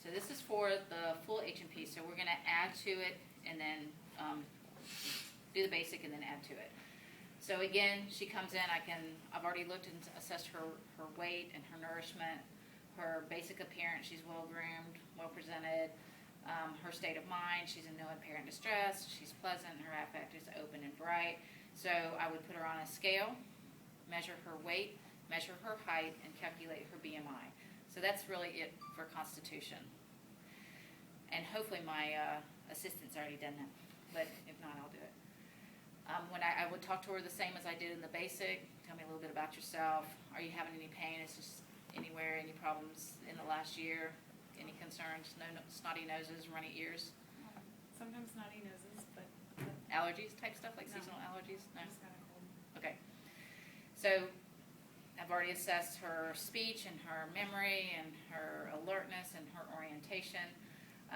So this is for the full H&P, so we're gonna add to it and then do the basic and then add to it. So again, she comes in, I've already looked and assessed her weight and her nourishment, her basic appearance, she's well groomed, well presented, her state of mind, she's in no apparent distress, she's pleasant, her affect is open and bright. So I would put her on a scale, measure her weight, measure her height, and calculate her BMI. So that's really it for constitution. And hopefully my assistant's already done that, but if not, I'll do it. When I would talk to her the same as I did in the basic, tell me a little bit about yourself. Are you having any pain? Is just anywhere, any problems in the last year? Any concerns? No snotty noses, runny ears? Sometimes snotty noses, but allergies type stuff, like no. seasonal allergies? No? Just kind of cold. Okay. So I've already assessed her speech and her memory and her alertness and her orientation.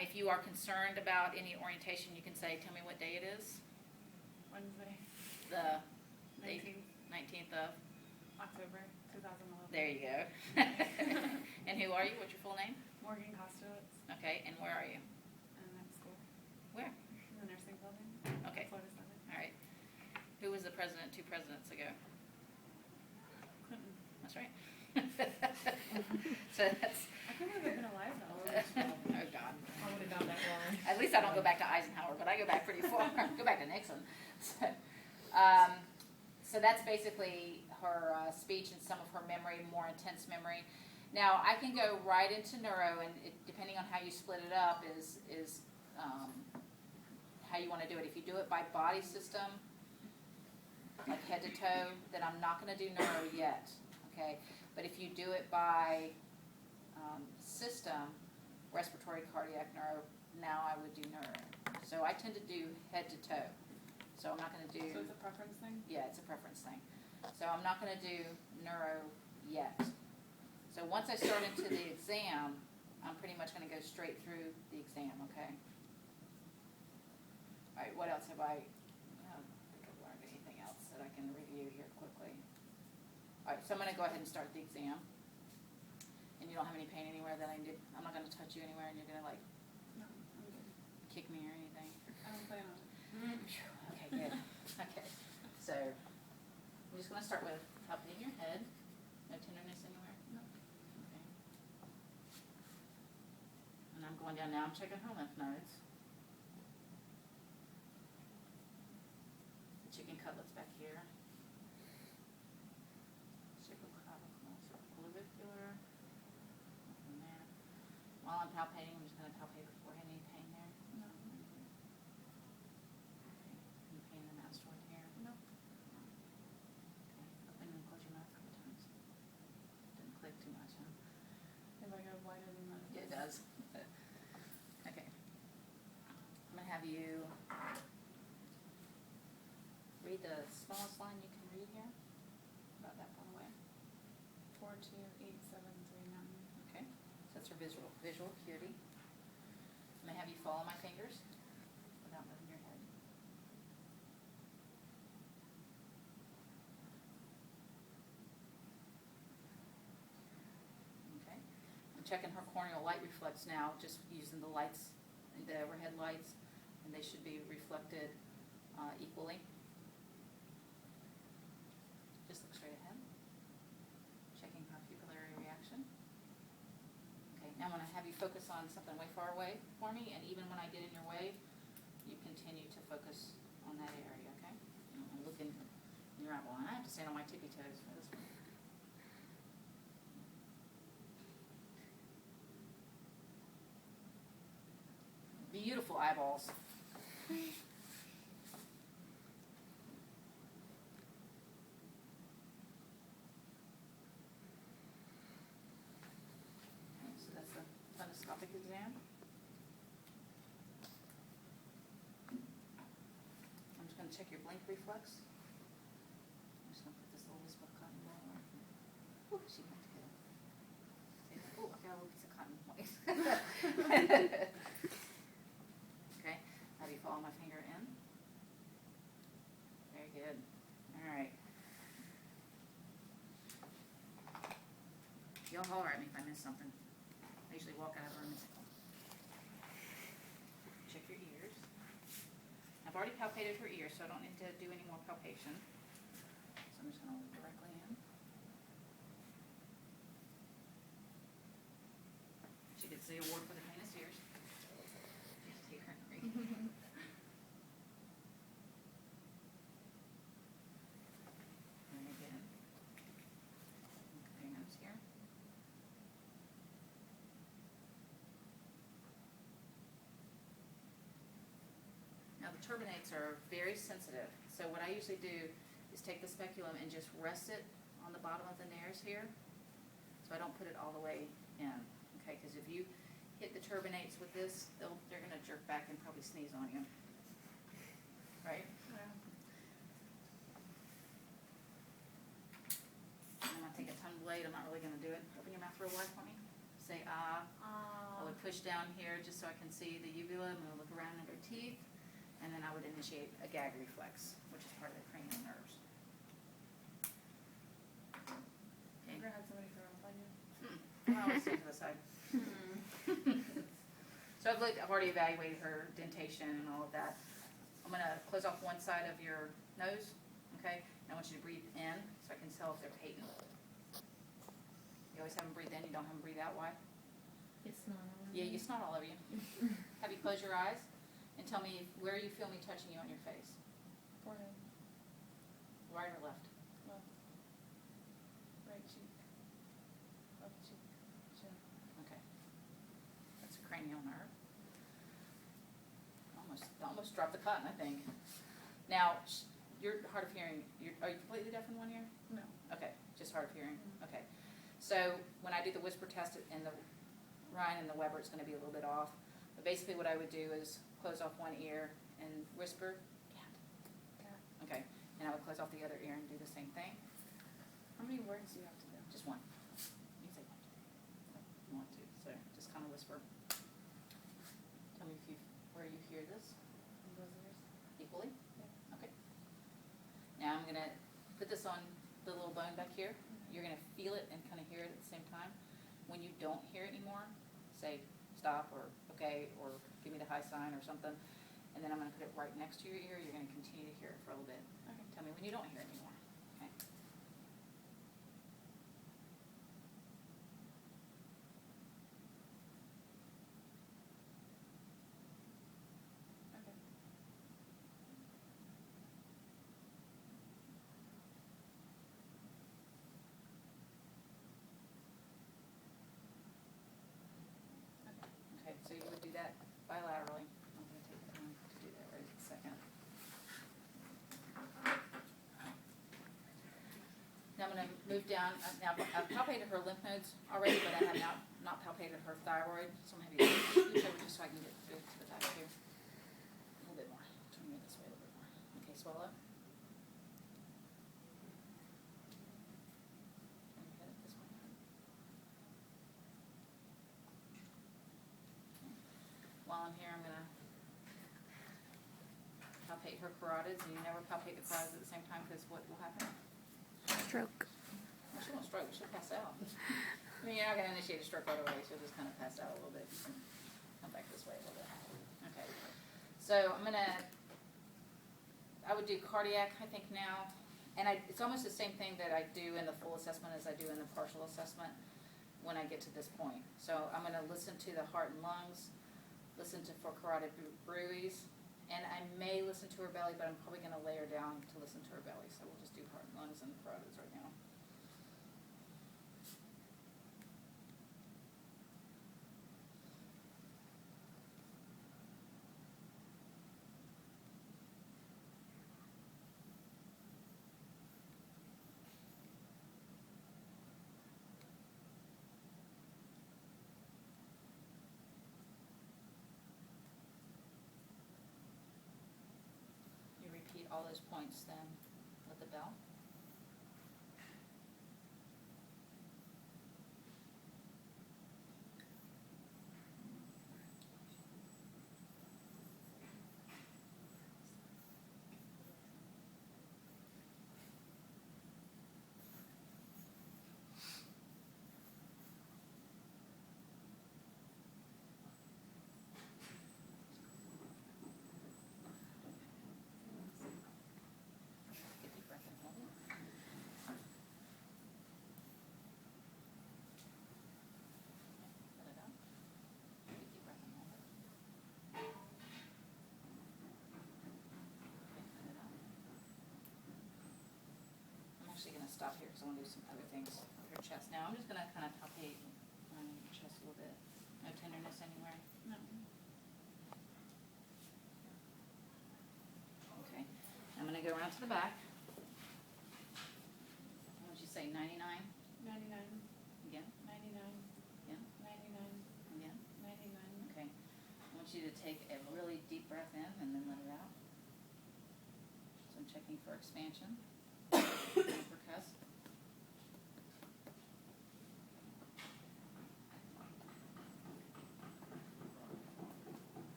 If you are concerned about any orientation, you can say, tell me what day it is. Wednesday. The 19th of October 2011. There you go. And who are you? What's your full name? Morgan Kostowitz. Okay, and where are you? I'm at school. Where? In the nursing building. Okay. Florida Southern. All right. Who was the president 2 presidents ago? Clinton. That's right. So that's... I can't believe I've been alive that long. Oh, God. I would have gone that long. At least I don't go back to Eisenhower, but I go back pretty far. Go back to Nixon. So that's basically her speech and some of her memory, more intense memory. Now, I can go right into neuro, and depending on how you split it up is how you want to do it. If you do it by body system, like head to toe, then I'm not going to do neuro yet, okay? But if you do it by system, respiratory, cardiac, neuro, now I would do neuro. So I tend to do head to toe. So I'm not going to do... So it's a preference thing? Yeah, it's a preference thing. So I'm not going to do neuro yet. So once I start into the exam, I'm pretty much going to go straight through the exam, okay? All right, what else have I don't think I've learned anything else that I can review here quickly. All right, so I'm going to go ahead and start the exam. And you don't have any pain anywhere that I'm not going to touch you anywhere and you're going to like No, I'm good. kick me or anything? I don't plan on it. Okay, good. Okay, so I'm just going to start with palpating your head. No tenderness anywhere? No. Okay. And I'm going down now. I'm checking her lymph nodes. The chicken cutlets back here. Cervicolavicular. Nothing there. While I'm palpating, I'm just going to palpate the forehead. Any pain there? No. Any pain in the mastoid here? No. Okay. Open and close your mouth a couple times. Didn't click too much, huh? If I go wider than that. Yeah, it does. Okay. I'm going to have you read the smallest line you can read here. About that far away. 428739. Okay. So that's your visual acuity. I'm going to have you follow my fingers without moving your head. Okay. I'm checking her corneal light reflex now, just using the lights, the overhead lights, and they should be reflected equally. Just look straight ahead. Checking her pupillary reaction. Okay, now I'm going to have you focus on something way far away for me, and even when I get in your way, you continue to focus on that area, okay? I'm looking in your eyeball, and I have to stand on my tippy toes for this one. Beautiful eyeballs. So that's the fundoscopic exam. I'm just going to check your blink reflex. I'm just going to put this little wisp of cotton ball on. Ooh, she went to go. Oh, I got a little piece of cotton. Okay, have you follow my finger in? Very good. All right. Y'all holler at me if I miss something. I usually walk out of the room and say, oh. I've already palpated her ear, so I don't need to do any more palpation. So I'm just gonna look directly in. She gets the award for the cleanest ears. Just take her and read. And again, your nose here. Now the turbinates are very sensitive, so what I usually do is take the speculum and just rest it on the bottom of the nares here, so I don't put it all the way in, okay? Because if you hit the turbinates with this, they're gonna jerk back and probably sneeze on you, right? Yeah. And I'm gonna take a tongue blade, I'm not really gonna do it. Open your mouth real wide for me. Say ah. I would push down here just so I can see the uvula. I'm gonna look around at her teeth. And then I would initiate a gag reflex, which is part of the cranial nerves. Okay. Ever had somebody throw up on you? Well, let's stay to the side. So I've already evaluated her dentation and all of that. I'm gonna close off one side of your nose, okay? And I want you to breathe in so I can tell if they're patent. You always have them breathe in, you don't have them breathe out. Why? It's not all Yeah, it's not all over you. Have you closed your eyes? And tell me where you feel me touching you on your face. Forehead. Right or left? Left. Right cheek. Left cheek. Chin. Okay. That's a cranial nerve. Almost dropped the cotton, I think. Now, you're hard of hearing. Are you completely deaf in one ear? No. Okay, just hard of hearing. Okay. So when I do the whisper test in the Ryan and the Weber, it's going to be a little bit off. But basically what I would do is close off one ear and whisper, cat. Cat. Okay. And I would close off the other ear and do the same thing. How many words do you have to do? Just one. You can say one, two. You want to. So just kind of whisper. Tell me where you hear this. In both ears? Equally? Yeah. Okay. Now I'm going to put this on the little bone back here. You're going to feel it and kind of hear it at the same time. When you don't hear it anymore, say stop or okay or give me the high sign or something. And then I'm going to put it right next to your ear. You're going to continue to hear it for a little bit. Okay. Tell me when you don't hear it anymore. Okay. Okay. Okay, so you would do that bilaterally. I'm going to take the time to do that right this second. Now I'm going to move down. Now I've palpated her lymph nodes already, but I have not palpated her thyroid. So I'm going to scoot over just so I can get to the back here. A little bit more. Turn me this way a little bit more. Okay, swallow. Turn your head up this way. While I'm here, I'm going to palpate her carotids, and you never palpate the carotids at the same time because what will happen? Stroke. Well, she won't stroke, she'll pass out. I mean, you're not going to initiate a stroke right away, she'll just kind of pass out a little bit. Come back this way a little bit. Okay. So I would do cardiac, I think now, and it's almost the same thing that I do in the full assessment as I do in the partial assessment when I get to this point. So I'm going to listen to the heart and lungs, listen for carotid bruits, and I may listen to her belly, but I'm probably going to lay her down to listen to her belly. So we'll just do heart and lungs and carotids right now. You repeat all those points then with the bell. stop here because I want to do some other things with her chest. Now, I'm just gonna kind of palpate on your chest a little bit. No tenderness anywhere? No. Okay. I'm gonna go around to the back. What would you say, 99? 99, Again? 99, Yeah. 99, Again? 99. Okay. I want you to take a really deep breath in and then let it out. So I'm checking for expansion. Percuss.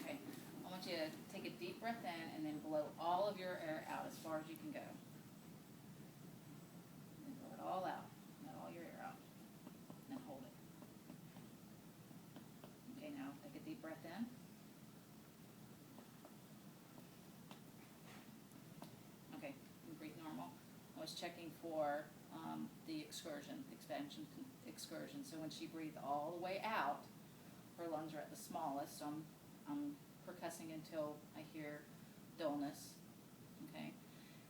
Okay. I want you to take a deep breath in and then blow all of your air out as far as you can go. And blow it all out. Let all your air out. And then hold it. Okay, now take a deep breath in. Okay, you breathe normal. I was checking for the expansion excursion. So when she breathed all the way out, her lungs are at the smallest. So I'm percussing until I hear dullness. Okay,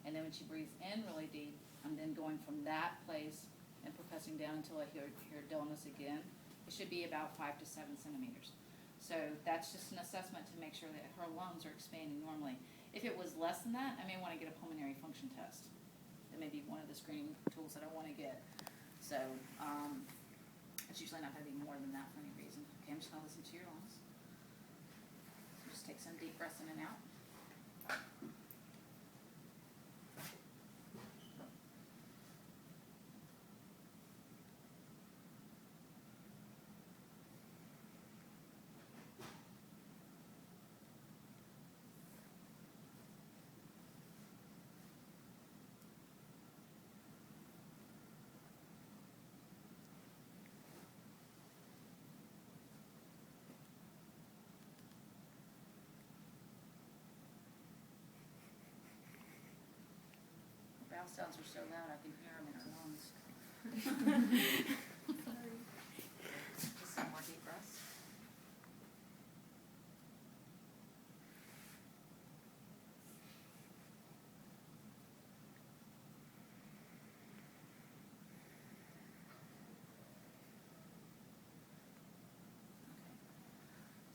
and then when she breathes in really deep, I'm then going from that place and percussing down until I hear dullness again. It should be about 5 to 7 centimeters. So that's just an assessment to make sure that her lungs are expanding normally. If it was less than that, I may want to get a pulmonary function test. That may be one of the screening tools that I want to get. So it's usually not going to be more than that for any reason. Okay, I'm just going to listen to your lungs. So just take some deep breaths in and out. Bowel sounds are so loud I can hear them in her lungs. Sorry. Just some more deep breaths.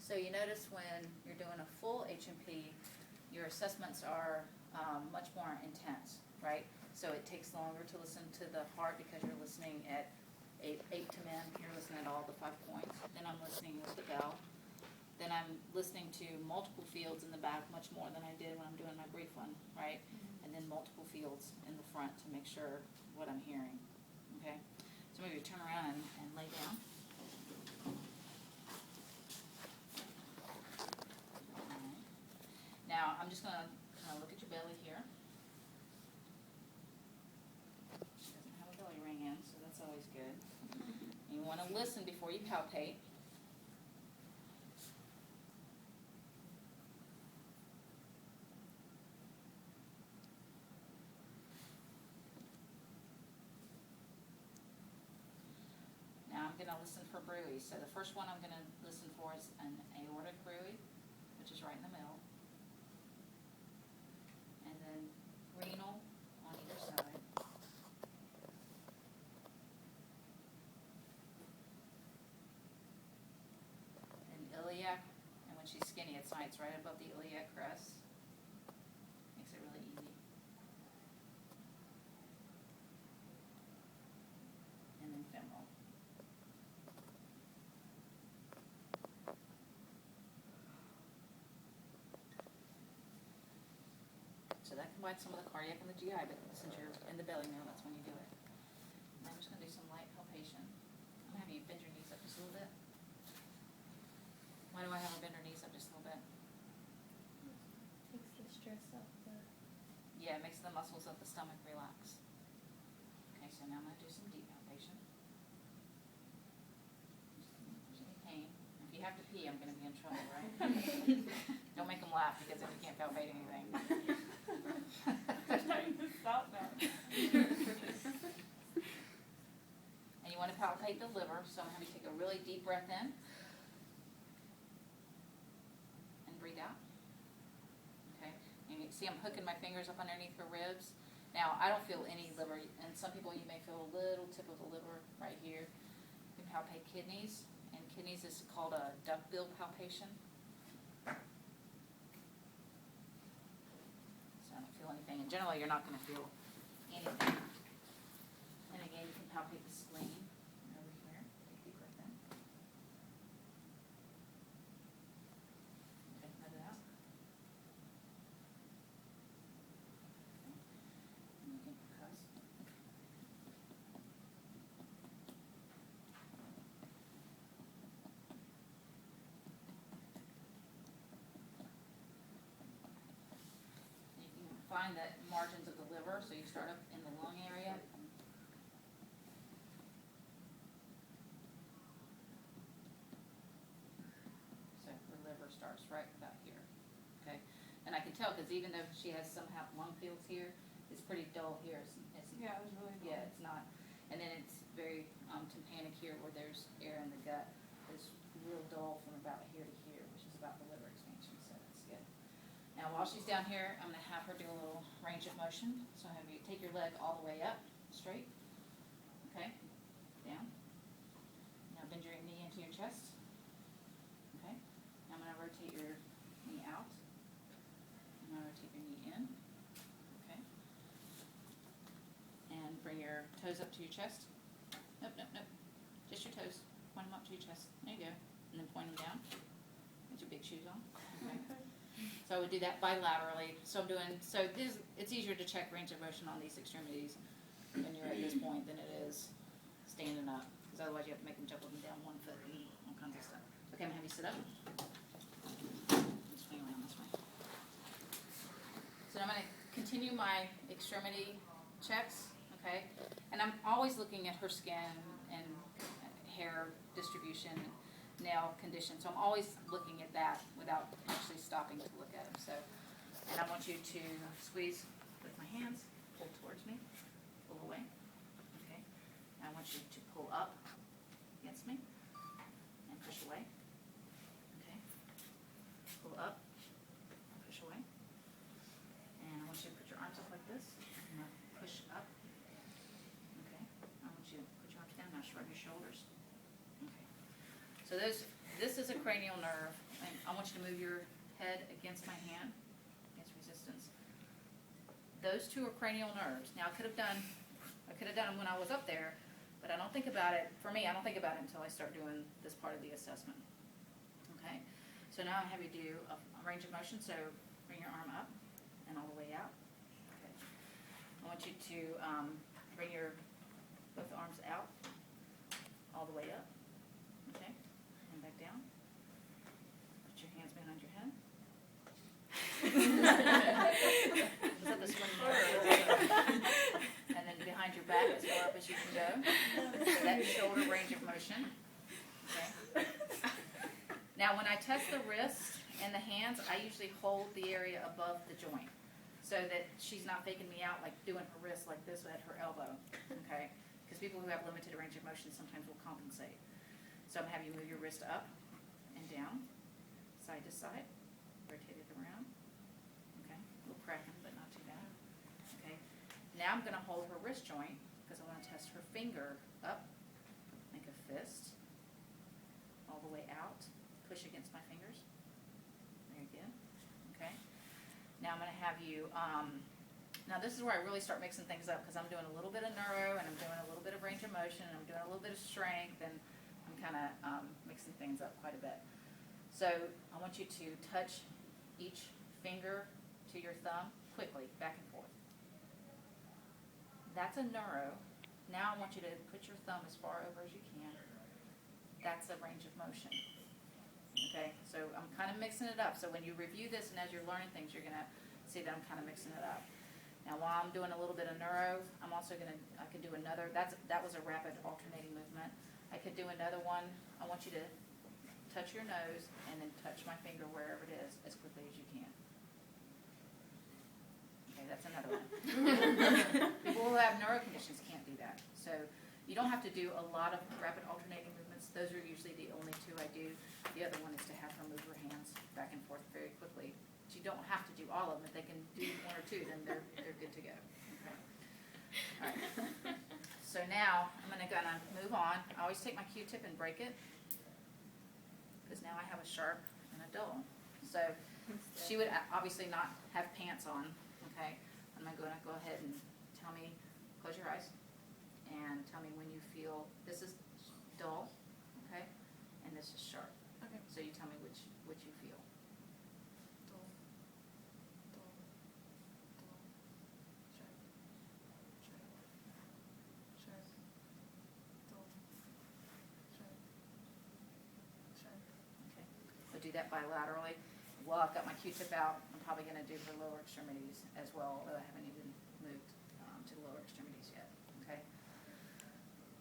So you notice when you're doing a full H&P, your assessments are much more intense, right? So it takes longer to listen to the heart because you're listening at 8 to min, you're listening at all the 5 points. Then I'm listening with the bell. Then I'm listening to multiple fields in the back much more than I did when I'm doing my brief one, right? And then multiple fields in the front to make sure what I'm hearing, okay? So maybe turn around and lay down. Alright. Now, I'm just going to kind of look at your belly here. She doesn't have a belly ring in, so that's always good. You want to listen before you palpate. Now I'm going to listen for bruits. So the first one I'm going to listen for is an aortic bruit, which is right in the middle. And then renal on either side. And iliac, and when she's skinny, it's right above the iliac crest. Makes it really easy. And then femoral. So that combines some of the cardiac and the GI, but since you're in the belly now, that's when you do it. And I'm just going to do some light palpation. I'm going to have you bend your knees up just a little bit. Why do I have her bend her knees up just a little bit? Takes the stress off the. Yeah, it makes the muscles of the stomach relax. Okay, so now I'm going to do some deep palpation. If there's any pain. If you have to pee, I'm going to be in trouble, right? Don't make them laugh because then you can't palpate anything. Stop now. And you want to palpate the liver, so I'm going to have you take a really deep breath in. And breathe out. Okay, and so see I'm hooking my fingers up underneath her ribs. Now, I don't feel any liver, and some people you may feel a little tip of the liver right here. You can palpate kidneys, and kidneys is called a duckbill palpation. So I don't feel anything, and generally you're not going to feel anything. And again, you can palpate the spleen over here. Take a deep breath in. Okay, let it out. And you can percuss. You can find the margins of the liver, so you start up in the lung area. So the liver starts right about here, okay? And I can tell, because even though she has some lung fields here, it's pretty dull here. Yeah, it was really dull. Yeah, it's not. And then it's very tympanic here where there's air in the gut. It's real dull from about here to here, which is about the liver expansion, so that's good. Now while she's down here, I'm gonna have her do a little range of motion. So I have you take your leg all the way up, straight, okay, down. Now bend your knee into your chest, okay. Now I'm gonna rotate your knee out. I'm gonna rotate your knee in, okay. And bring your toes up to your chest. Nope, nope, nope, just your toes. Point them up to your chest, there you go. And then point them down. Get your big shoes on, okay. So I would do that bilaterally. So I'm doing, it's easier to check range of motion on these extremities when you're at this point than it is standing up. Because otherwise you have to make them jump up and down 1 foot and all kinds of stuff. Okay, I'm gonna have you sit up. Swing around this way. So I'm gonna continue my extremity checks, okay? And I'm always looking at her skin and hair distribution, nail condition. So I'm always looking at that without actually stopping to look at them. So, and I want you to squeeze with my hands, pull towards me, pull away. Okay. And I want you to pull up against me and push away. Okay. Pull up, push away. And I want you to put your arms up like this and push up. Okay. I want you to put your arms down. Now shrug your shoulders. Okay. So this is a cranial nerve, and I want you to move your head against my hand, against resistance. Those two are cranial nerves. Now I could have done them when I was up there, but I don't think about it, for me, I don't think about it until I start doing this part of the assessment. Okay? So now I have you do a range of motion, so bring your arm up and all the way out. Okay. I want you to bring both arms out, all the way up. Okay? And back down. Put your hands behind your head. Is that the swing motion? And then behind your back as far up as you can go. So that's shoulder range of motion. Okay. Now when I test the wrists and the hands, I usually hold the area above the joint so that she's not faking me out like doing her wrist like this at her elbow. Okay? Because people who have limited range of motion sometimes will compensate. So I'm going to have you move your wrist up and down, side to side, rotate it around. Okay, a little cracking, but not too bad. Okay, now I'm going to hold her wrist joint because I want to test her finger up, make a fist, all the way out, push against my fingers. Very good. Okay, now I'm going to have you, now this is where I really start mixing things up because I'm doing a little bit of neuro and I'm doing a little bit of range of motion and I'm doing a little bit of strength and I'm kind of mixing things up quite a bit. So I want you to touch each finger to your thumb quickly, back and forth. That's a neuro. Now I want you to put your thumb as far over as you can. That's a range of motion. Okay, so I'm kind of mixing it up. So when you review this and as you're learning things, you're going to see that I'm kind of mixing it up. Now while I'm doing a little bit of neuro, I'm also going to, I could do another, that was a rapid alternating movement. I could do another one. I want you to touch your nose and then touch my finger wherever it is as quickly as you can. Okay, that's another one. People who have neuro conditions can't do that. So you don't have to do a lot of rapid alternating movements. Those are usually the only two I do. The other one is to have her move her hands back and forth very quickly. She you don't have to do all of them. If they can do one or two, then they're good to go. Okay. All right. So now I'm gonna move on. I always take my Q-tip and break it because now I have a sharp and a dull. So she would obviously not have pants on. Okay. I'm gonna go ahead and tell me, close your eyes, and tell me when you feel this is dull, okay, and this is sharp. Okay. So you tell me which you feel. Dull. Dull. Dull. Sharp. Sharp. Sharp. Dull. Sharp. Sharp. Okay. We'll do that bilaterally. Well, I've got my Q-tip out. I'm probably going to do her lower extremities as well, although I haven't even moved to the lower extremities yet. Okay.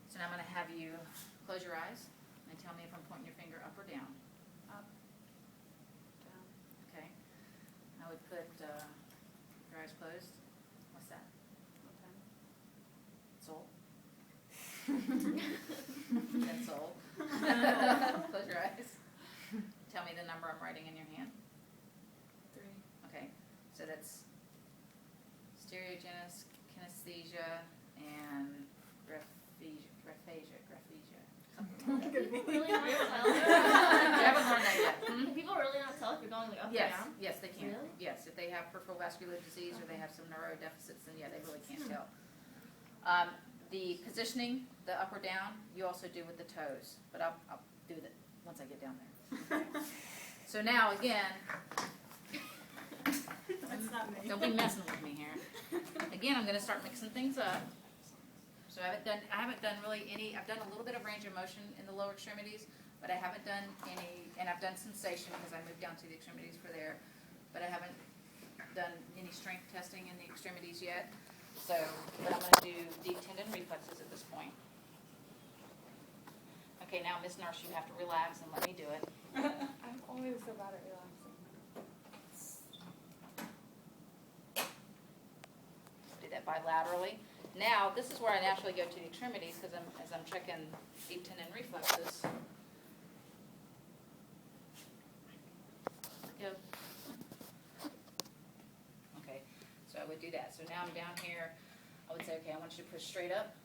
So now I'm going to have you close your eyes and tell me if I'm pointing your finger up or down. Up. Down. Okay. I would put your eyes closed. What's that? What time? Soul. That's soul. Close your eyes. Tell me the number I'm writing in your hand. 3. Okay. So that's stereogenesis, kinesthesia, and graphasia. People really not tell. You haven't learned that yet. Can people really not tell if you're going like up Yes, or down? yes, they can. Really? Yes, if they have peripheral vascular disease or they have some neuro deficits, then yeah, they really can't tell. The positioning, the up or down, you also do with the toes, but I'll do that once I get down there. Okay. So now again, That's not me. don't be messing with me here. Again, I'm going to start mixing things up. So I haven't done really any. I've done a little bit of range of motion in the lower extremities, but I haven't done any. And I've done sensation because I moved down to the extremities for there, but I haven't done any strength testing in the extremities yet. So, but I'm going to do deep tendon reflexes at this point. Okay, now Miss Nurse, you have to relax and let me do it. I'm always so bad at relaxing. Do that bilaterally. Now, this is where I naturally go to the extremities because as I'm checking deep tendon reflexes. Go. Okay, so I would do that. So now I'm down here. I would say, okay, I want you to push straight up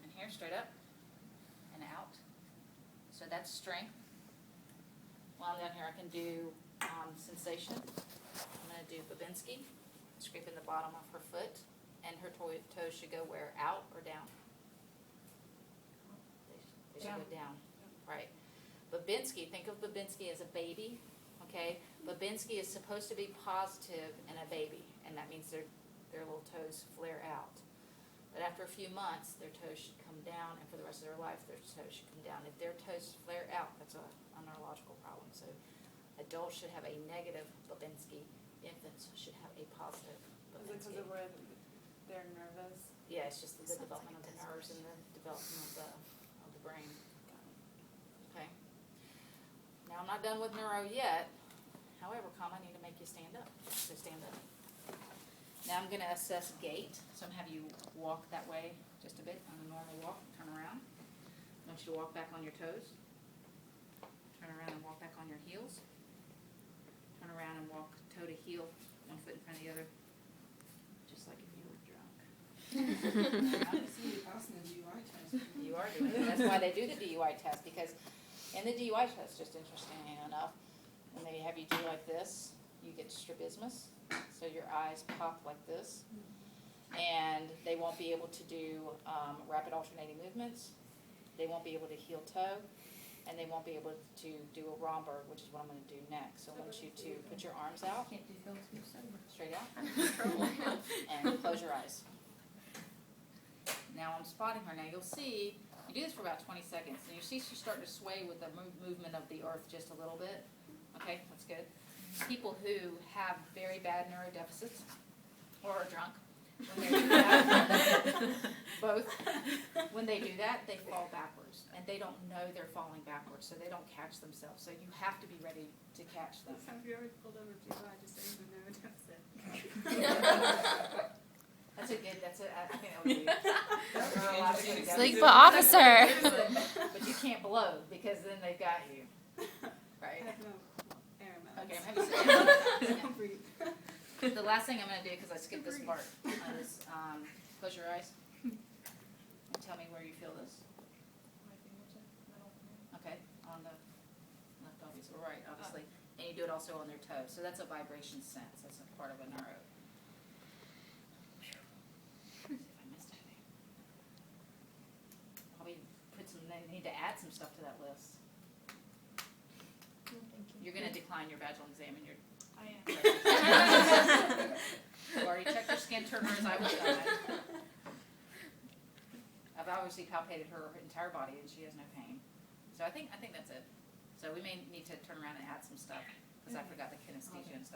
and here, straight up and out. So that's strength. While I'm down here, I can do sensation. I'm going to do Babinski, scraping the bottom of her foot, and her toes should go where, out or down? They should go down, right. Babinski, think of Babinski as a baby, okay? Babinski is supposed to be positive in a baby, and that means their little toes flare out. But after a few months, their toes should come down, and for the rest of their life, their toes should come down. If their toes flare out, that's a neurological problem. So adults should have a negative Babinski. Infants should have a positive Is it because Babinski. of where they're nervous? Yeah, it's just the development of the nerves and the development of the brain. Okay. Now I'm not done with neuro yet. However, I need to make you stand up. So stand up. Now I'm going to assess gait. So I'm going to have you walk that way just a bit on a normal walk. Turn around. I want you to walk back on your toes. Turn around and walk back on your heels. Turn around and walk toe to heel, one foot in front of the other, just like if you were drunk. You are doing it. That's why they do the DUI test, because in the DUI test, just interestingly enough, when they have you do like this, you get strabismus, so your eyes pop like this, and they won't be able to do rapid alternating movements. They won't be able to heel toe, and they won't be able to do a Romberg, which is what I'm going to do next. So I want you to put your arms out, Can't do those too sober. straight out, and close your eyes. Now I'm spotting her. Now you'll see, you do this for about 20 seconds, and you see she's starting to sway with the movement of the earth just a little bit. Okay, that's good. People who have very bad neurodeficits or are drunk, when they do that, both, when they do that, they fall backwards, and they don't know they're falling backwards, so they don't catch themselves. So you have to be ready to catch them. Have you ever pulled over DUI just so you know a deficit? That's a good, I think that would be. There are a lot of good Sleep deficits. officer. But you can't blow, because then they've got you, I right? have no air in my Okay, I'm happy to sit down. Don't breathe. The last thing I'm gonna do, because I skipped this part, is close your eyes and tell me where you feel this. My fingertip, middle finger. Okay, on the left, obviously, or right, obviously, and you do it also on their toes. So that's a vibration sense. That's a part of a neuro. Let's see if I missed anything. Probably need to add some stuff to that list. No, thank you. You're gonna decline your vaginal exam and your. I am. You already checked your skin turners. I was done. I've obviously palpated her entire body and she has no pain. So I think that's it. So we may need to turn around and add some stuff because I forgot the kinesthesia and stuff.